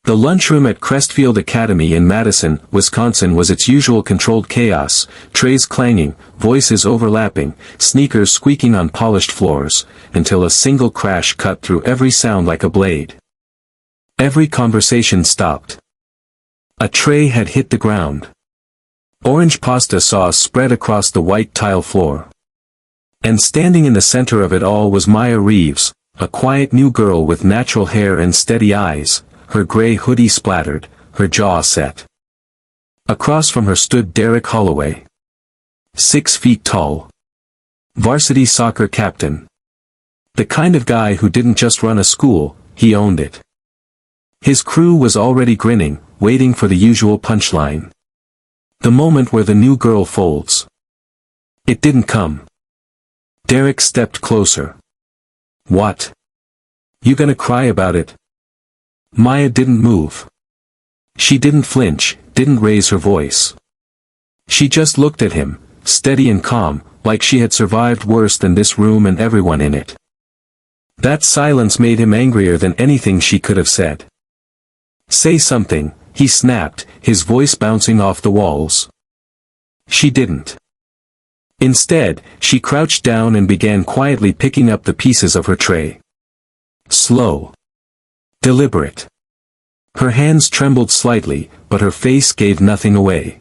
The lunchroom at Crestfield Academy in Madison, Wisconsin was its usual controlled chaos, trays clanging, voices overlapping, sneakers squeaking on polished floors, until a single crash cut through every sound like a blade. Every conversation stopped. A tray had hit the ground. Orange pasta sauce spread across the white tile floor. And standing in the center of it all was Maya Reeves, a quiet new girl with natural hair and steady eyes, her gray hoodie splattered, her jaw set. Across from her stood Derek Holloway. 6 feet tall. Varsity soccer captain. The kind of guy who didn't just run a school, he owned it. His crew was already grinning, waiting for the usual punchline. The moment where the new girl folds. It didn't come. Derek stepped closer. What? You gonna cry about it? Maya didn't move. She didn't flinch, didn't raise her voice. She just looked at him, steady and calm, like she had survived worse than this room and everyone in it. That silence made him angrier than anything she could have said. Say something, he snapped, his voice bouncing off the walls. She didn't. Instead, she crouched down and began quietly picking up the pieces of her tray. Slow. Deliberate. Her hands trembled slightly, but her face gave nothing away.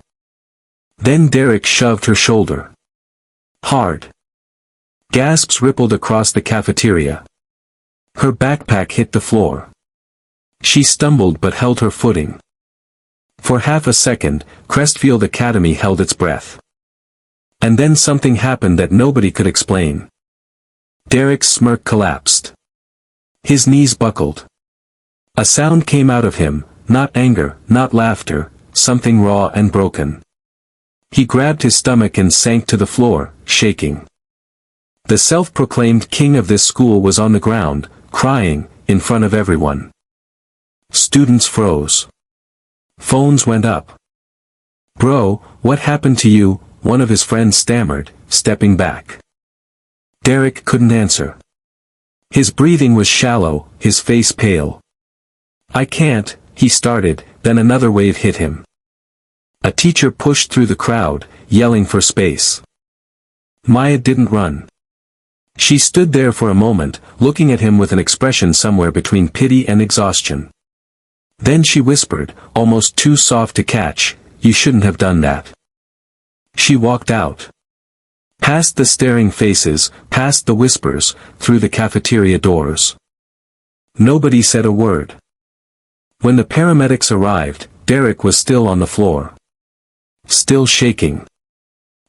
Then Derek shoved her shoulder. Hard. Gasps rippled across the cafeteria. Her backpack hit the floor. She stumbled but held her footing. For half a second, Crestfield Academy held its breath. And then something happened that nobody could explain. Derek's smirk collapsed. His knees buckled. A sound came out of him, not anger, not laughter, something raw and broken. He grabbed his stomach and sank to the floor, shaking. The self-proclaimed king of this school was on the ground, crying, in front of everyone. Students froze. Phones went up. Bro, what happened to you? One of his friends stammered, stepping back. Derek couldn't answer. His breathing was shallow, his face pale. I can't, he started, then another wave hit him. A teacher pushed through the crowd, yelling for space. Maya didn't run. She stood there for a moment, looking at him with an expression somewhere between pity and exhaustion. Then she whispered, almost too soft to catch, you shouldn't have done that. She walked out. Past the staring faces, past the whispers, through the cafeteria doors. Nobody said a word. When the paramedics arrived, Derek was still on the floor. Still shaking.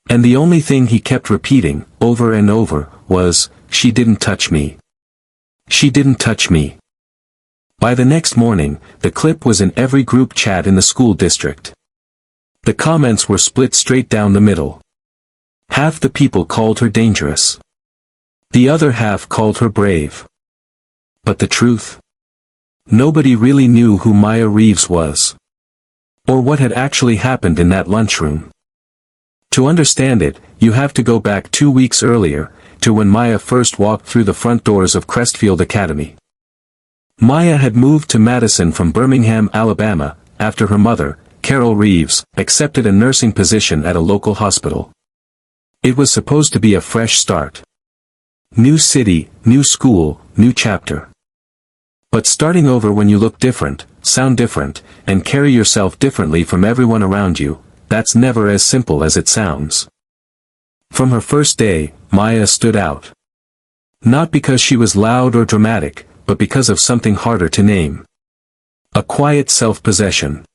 And the only thing he kept repeating, over and over, was, she didn't touch me. She didn't touch me. By the next morning, the clip was in every group chat in the school district. The comments were split straight down the middle. Half the people called her dangerous. The other half called her brave. But the truth? Nobody really knew who Maya Reeves was. Or what had actually happened in that lunchroom. To understand it, you have to go back 2 weeks earlier, to when Maya first walked through the front doors of Crestfield Academy. Maya had moved to Madison from Birmingham, Alabama, after her mother, Carol Reeves, accepted a nursing position at a local hospital. It was supposed to be a fresh start. New city, new school, new chapter. But starting over when you look different, sound different, and carry yourself differently from everyone around you, that's never as simple as it sounds. From her first day, Maya stood out. Not because she was loud or dramatic, but because of something harder to name. A quiet self-possession.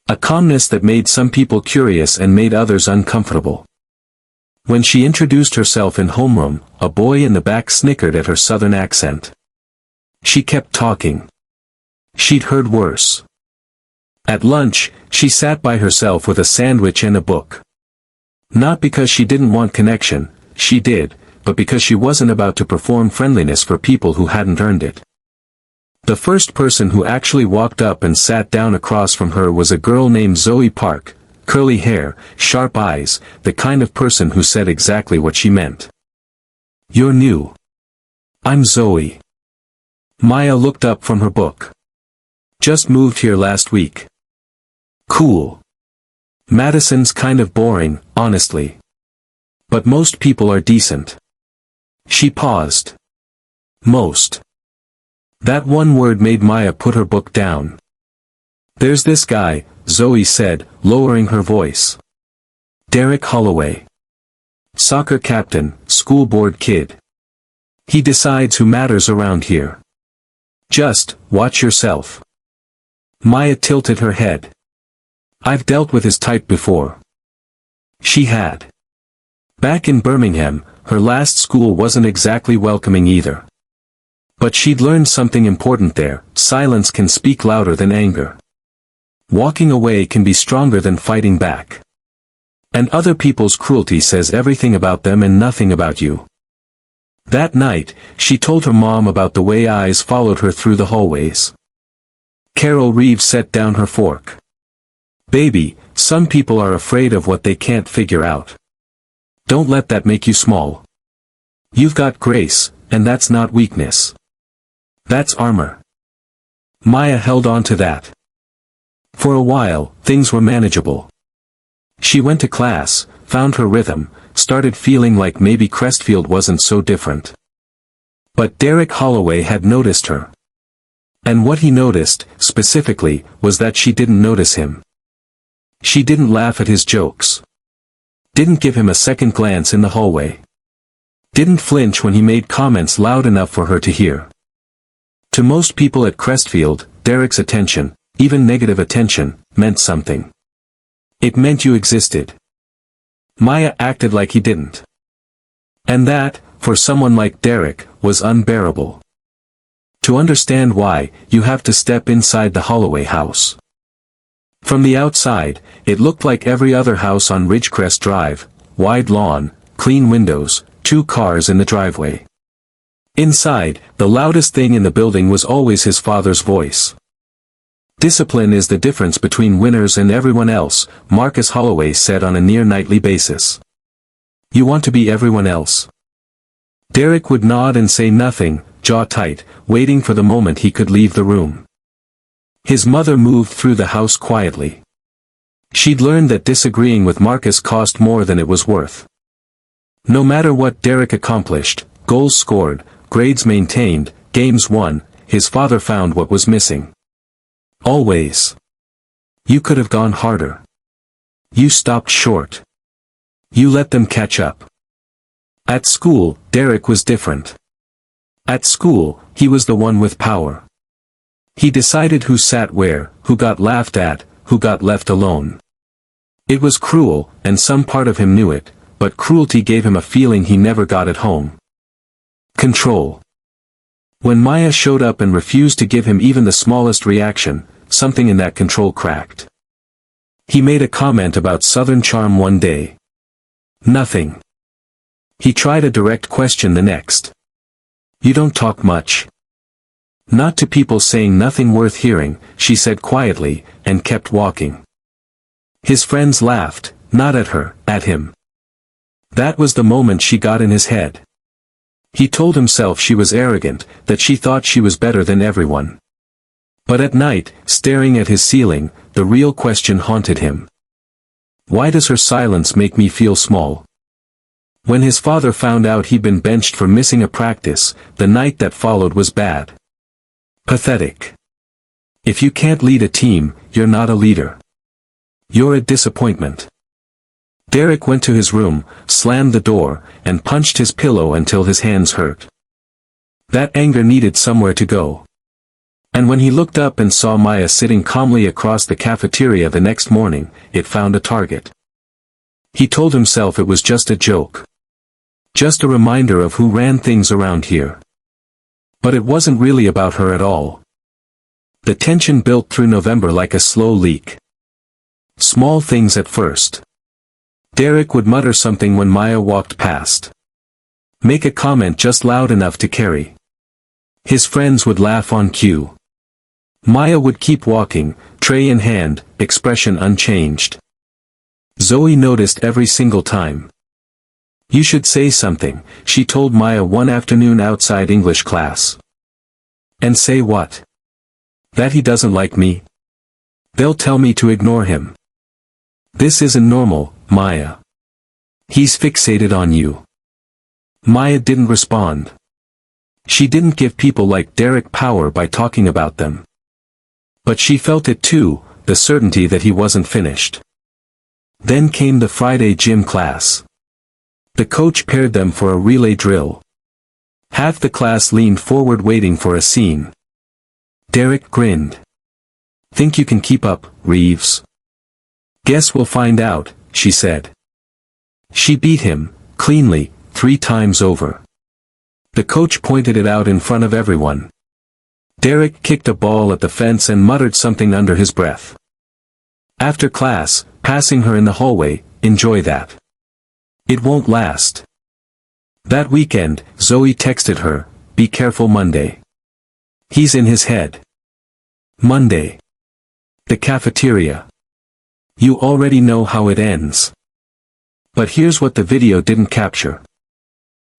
A calmness that made some people curious and made others uncomfortable. When she introduced herself in homeroom, a boy in the back snickered at her southern accent. She kept talking. She'd heard worse. At lunch, she sat by herself with a sandwich and a book. Not because she didn't want connection, she did, but because she wasn't about to perform friendliness for people who hadn't earned it. The first person who actually walked up and sat down across from her was a girl named Zoe Park, curly hair, sharp eyes, the kind of person who said exactly what she meant. You're new. I'm Zoe. Maya looked up from her book. Just moved here last week. Cool. Madison's kind of boring, honestly. But most people are decent. She paused. Most. That one word made Maya put her book down. There's this guy, Zoe said, lowering her voice. Derek Holloway. Soccer captain, school board kid. He decides who matters around here. Just, watch yourself. Maya tilted her head. I've dealt with his type before. She had. Back in Birmingham, her last school wasn't exactly welcoming either. But she'd learned something important there: silence can speak louder than anger. Walking away can be stronger than fighting back. And other people's cruelty says everything about them and nothing about you. That night, she told her mom about the way eyes followed her through the hallways. Carol Reeves set down her fork. Baby, some people are afraid of what they can't figure out. Don't let that make you small. You've got grace, and that's not weakness. That's armor. Maya held on to that. For a while, things were manageable. She went to class, found her rhythm, started feeling like maybe Crestfield wasn't so different. But Derek Holloway had noticed her. And what he noticed, specifically, was that she didn't notice him. She didn't laugh at his jokes. Didn't give him a second glance in the hallway. Didn't flinch when he made comments loud enough for her to hear. To most people at Crestfield, Derek's attention, even negative attention, meant something. It meant you existed. Maya acted like he didn't. And that, for someone like Derek, was unbearable. To understand why, you have to step inside the Holloway house. From the outside, it looked like every other house on Ridgecrest Drive: wide lawn, clean windows, 2 cars in the driveway. Inside, the loudest thing in the building was always his father's voice. Discipline is the difference between winners and everyone else, Marcus Holloway said on a near-nightly basis. You want to be everyone else. Derek would nod and say nothing, jaw tight, waiting for the moment he could leave the room. His mother moved through the house quietly. She'd learned that disagreeing with Marcus cost more than it was worth. No matter what Derek accomplished, goals scored, grades maintained, games won, his father found what was missing. Always. You could have gone harder. You stopped short. You let them catch up. At school, Derek was different. At school, he was the one with power. He decided who sat where, who got laughed at, who got left alone. It was cruel, and some part of him knew it, but cruelty gave him a feeling he never got at home. Control. When Maya showed up and refused to give him even the smallest reaction, something in that control cracked. He made a comment about Southern charm one day. Nothing. He tried a direct question the next. You don't talk much. Not to people saying nothing worth hearing, she said quietly, and kept walking. His friends laughed, not at her, at him. That was the moment she got in his head. He told himself she was arrogant, that she thought she was better than everyone. But at night, staring at his ceiling, the real question haunted him. Why does her silence make me feel small? When his father found out he'd been benched for missing a practice, the night that followed was bad. Pathetic. If you can't lead a team, you're not a leader. You're a disappointment. Derek went to his room, slammed the door, and punched his pillow until his hands hurt. That anger needed somewhere to go. And when he looked up and saw Maya sitting calmly across the cafeteria the next morning, it found a target. He told himself it was just a joke. Just a reminder of who ran things around here. But it wasn't really about her at all. The tension built through November like a slow leak. Small things at first. Derek would mutter something when Maya walked past. Make a comment just loud enough to carry. His friends would laugh on cue. Maya would keep walking, tray in hand, expression unchanged. Zoe noticed every single time. You should say something, she told Maya one afternoon outside English class. And say what? That he doesn't like me? They'll tell me to ignore him. This isn't normal, Maya. He's fixated on you. Maya didn't respond. She didn't give people like Derek power by talking about them. But she felt it too, the certainty that he wasn't finished. Then came the Friday gym class. The coach paired them for a relay drill. Half the class leaned forward waiting for a scene. Derek grinned. Think you can keep up, Reeves? Guess we'll find out, she said. She beat him, cleanly, 3 times over. The coach pointed it out in front of everyone. Derek kicked a ball at the fence and muttered something under his breath. After class, passing her in the hallway, enjoy that. It won't last. That weekend, Zoe texted her, be careful Monday. He's in his head. Monday. The cafeteria. You already know how it ends. But here's what the video didn't capture.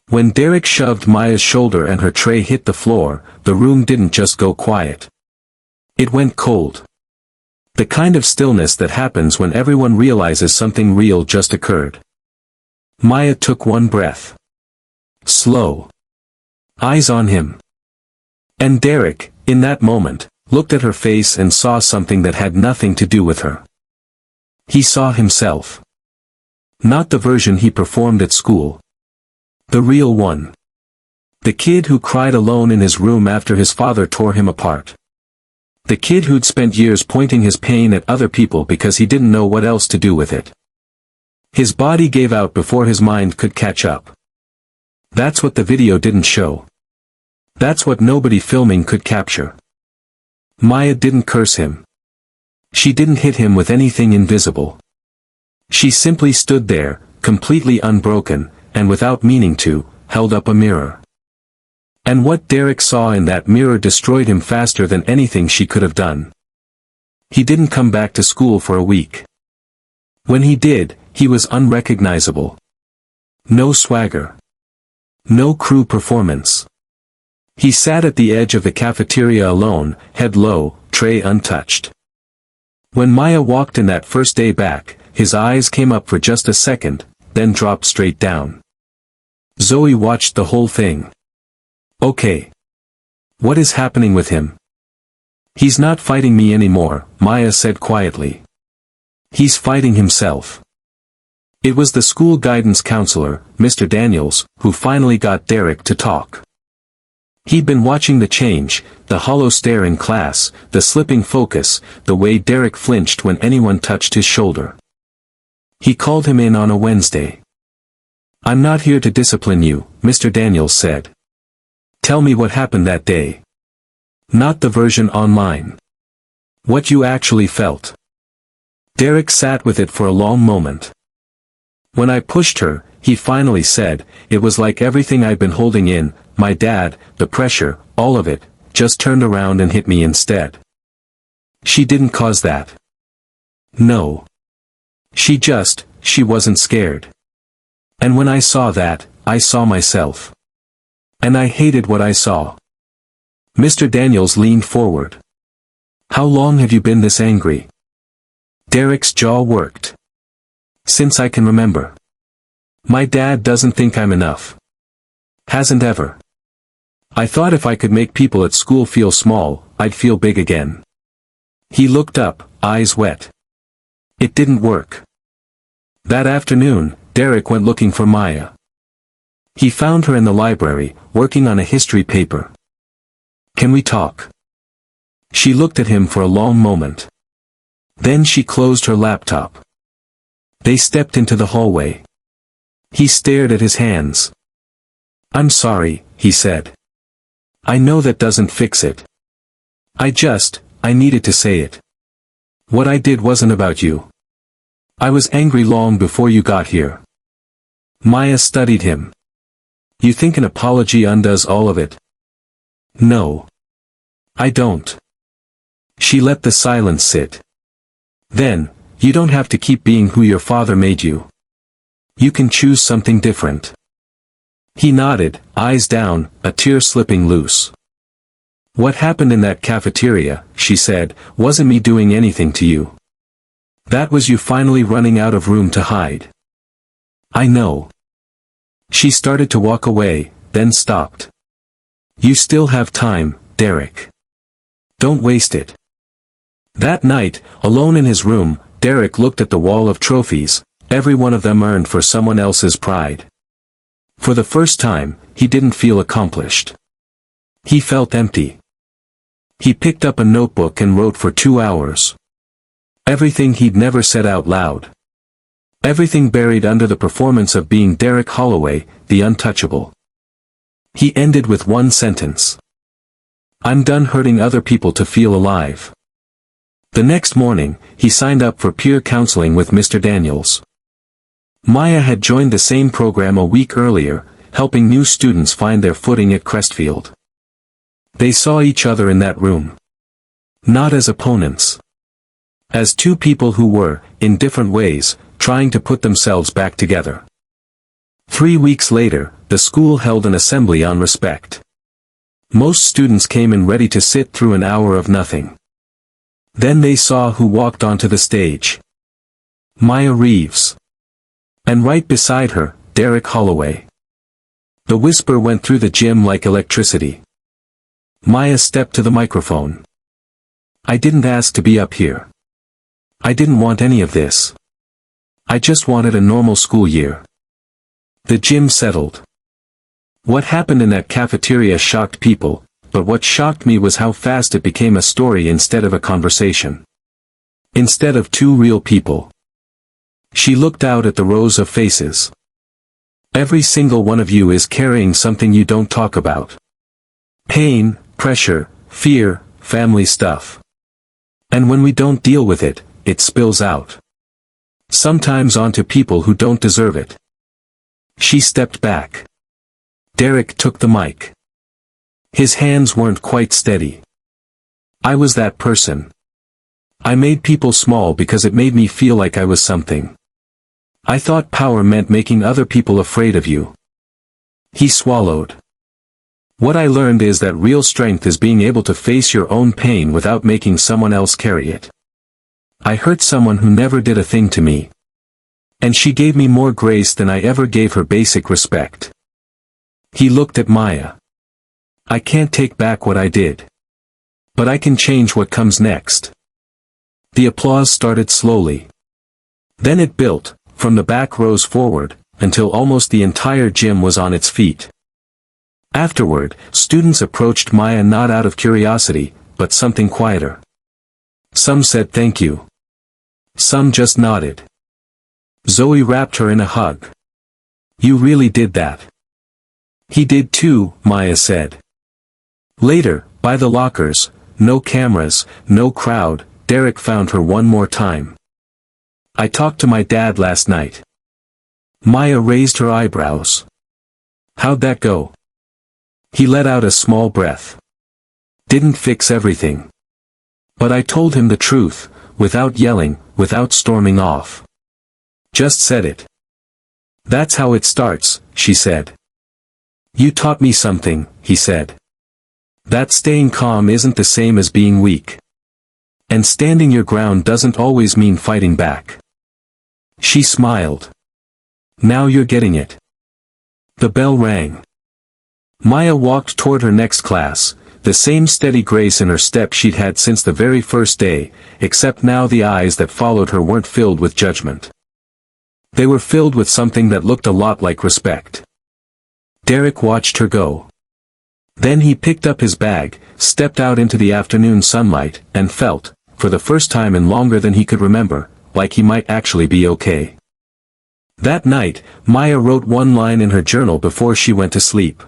When Derek shoved Maya's shoulder and her tray hit the floor, the room didn't just go quiet. It went cold. The kind of stillness that happens when everyone realizes something real just occurred. Maya took one breath. Slow. Eyes on him. And Derek, in that moment, looked at her face and saw something that had nothing to do with her. He saw himself. Not the version he performed at school. The real one. The kid who cried alone in his room after his father tore him apart. The kid who'd spent years pointing his pain at other people because he didn't know what else to do with it. His body gave out before his mind could catch up. That's what the video didn't show. That's what nobody filming could capture. Maya didn't curse him. She didn't hit him with anything invisible. She simply stood there, completely unbroken, and without meaning to, held up a mirror. And what Derek saw in that mirror destroyed him faster than anything she could have done. He didn't come back to school for a week. When he did, he was unrecognizable. No swagger. No crew performance. He sat at the edge of the cafeteria alone, head low, tray untouched. When Maya walked in that first day back, his eyes came up for just a second, then dropped straight down. Zoe watched the whole thing. Okay. What is happening with him? He's not fighting me anymore, Maya said quietly. He's fighting himself. It was the school guidance counselor, Mr. Daniels, who finally got Derek to talk. He'd been watching the change, the hollow stare in class, the slipping focus, the way Derek flinched when anyone touched his shoulder. He called him in on a Wednesday. I'm not here to discipline you, Mr. Daniels said. Tell me what happened that day. Not the version online. What you actually felt. Derek sat with it for a long moment. When I pushed her, he finally said, it was like everything I'd been holding in, my dad, the pressure, all of it, just turned around and hit me instead. She didn't cause that. No. She wasn't scared. And when I saw that, I saw myself. And I hated what I saw. Mr. Daniels leaned forward. How long have you been this angry? Derek's jaw worked. Since I can remember. My dad doesn't think I'm enough. Hasn't ever. I thought if I could make people at school feel small, I'd feel big again. He looked up, eyes wet. It didn't work. That afternoon, Derek went looking for Maya. He found her in the library, working on a history paper. Can we talk? She looked at him for a long moment. Then she closed her laptop. They stepped into the hallway. He stared at his hands. I'm sorry, he said. I know that doesn't fix it. I needed to say it. What I did wasn't about you. I was angry long before you got here. Maya studied him. You think an apology undoes all of it? No. I don't. She let the silence sit. Then, you don't have to keep being who your father made you. You can choose something different. He nodded, eyes down, a tear slipping loose. "What happened in that cafeteria," she said, "wasn't me doing anything to you. That was you finally running out of room to hide." "I know." She started to walk away, then stopped. "You still have time, Derek. Don't waste it." That night, alone in his room, Derek looked at the wall of trophies, every one of them earned for someone else's pride. For the first time, he didn't feel accomplished. He felt empty. He picked up a notebook and wrote for 2 hours. Everything he'd never said out loud. Everything buried under the performance of being Derek Holloway, the untouchable. He ended with one sentence. "I'm done hurting other people to feel alive." The next morning, he signed up for peer counseling with Mr. Daniels. Maya had joined the same program a week earlier, helping new students find their footing at Crestfield. They saw each other in that room. Not as opponents. As two people who were, in different ways, trying to put themselves back together. 3 weeks later, the school held an assembly on respect. Most students came in ready to sit through an hour of nothing. Then they saw who walked onto the stage. Maya Reeves. And right beside her, Derek Holloway. The whisper went through the gym like electricity. Maya stepped to the microphone. "I didn't ask to be up here. I didn't want any of this. I just wanted a normal school year." The gym settled. What happened in that cafeteria shocked people, but what shocked me was how fast it became a story instead of a conversation. Instead of two real people. She looked out at the rows of faces. Every single one of you is carrying something you don't talk about. Pain, pressure, fear, family stuff. And when we don't deal with it, it spills out. Sometimes onto people who don't deserve it. She stepped back. Derek took the mic. His hands weren't quite steady. "I was that person. I made people small because it made me feel like I was something. I thought power meant making other people afraid of you." He swallowed. "What I learned is that real strength is being able to face your own pain without making someone else carry it. I hurt someone who never did a thing to me. And she gave me more grace than I ever gave her basic respect." He looked at Maya. "I can't take back what I did. But I can change what comes next." The applause started slowly. Then it built, from the back rows forward, until almost the entire gym was on its feet. Afterward, students approached Maya not out of curiosity, but something quieter. Some said thank you. Some just nodded. Zoe wrapped her in a hug. "You really did that." "He did too," Maya said. Later, by the lockers, no cameras, no crowd, Derek found her one more time. "I talked to my dad last night." Maya raised her eyebrows. "How'd that go?" He let out a small breath. "Didn't fix everything. But I told him the truth, without yelling, without storming off. Just said it." "That's how it starts," she said. "You taught me something," he said. "That staying calm isn't the same as being weak. And standing your ground doesn't always mean fighting back." She smiled. "Now you're getting it." The bell rang. Maya walked toward her next class, the same steady grace in her step she'd had since the very first day, except now the eyes that followed her weren't filled with judgment. They were filled with something that looked a lot like respect. Derek watched her go. Then he picked up his bag, stepped out into the afternoon sunlight, and felt, for the first time in longer than he could remember, like he might actually be okay. That night, Maya wrote one line in her journal before she went to sleep.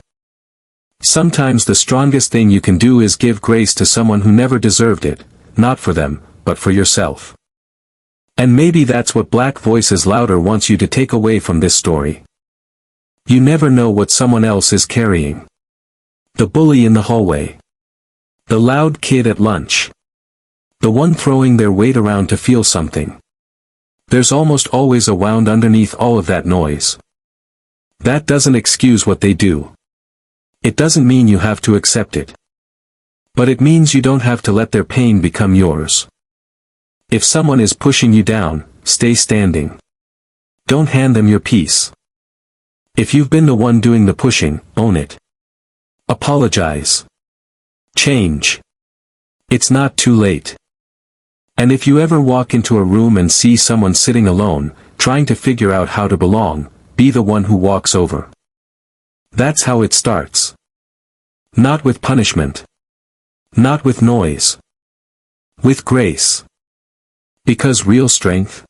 "Sometimes the strongest thing you can do is give grace to someone who never deserved it, not for them, but for yourself." And maybe that's what Black Voices Louder wants you to take away from this story. You never know what someone else is carrying. The bully in the hallway. The loud kid at lunch. The one throwing their weight around to feel something. There's almost always a wound underneath all of that noise. That doesn't excuse what they do. It doesn't mean you have to accept it. But it means you don't have to let their pain become yours. If someone is pushing you down, stay standing. Don't hand them your peace. If you've been the one doing the pushing, own it. Apologize. Change. It's not too late. And if you ever walk into a room and see someone sitting alone, trying to figure out how to belong, be the one who walks over. That's how it starts. Not with punishment. Not with noise. With grace. Because real strength?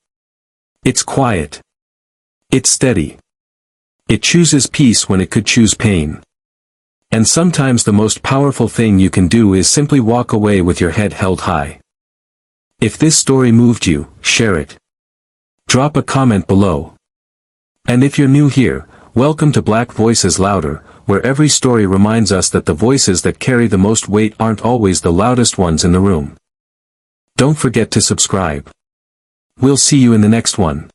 It's quiet. It's steady. It chooses peace when it could choose pain. And sometimes the most powerful thing you can do is simply walk away with your head held high. If this story moved you, share it. Drop a comment below. And if you're new here, welcome to Black Voices Louder, where every story reminds us that the voices that carry the most weight aren't always the loudest ones in the room. Don't forget to subscribe. We'll see you in the next one.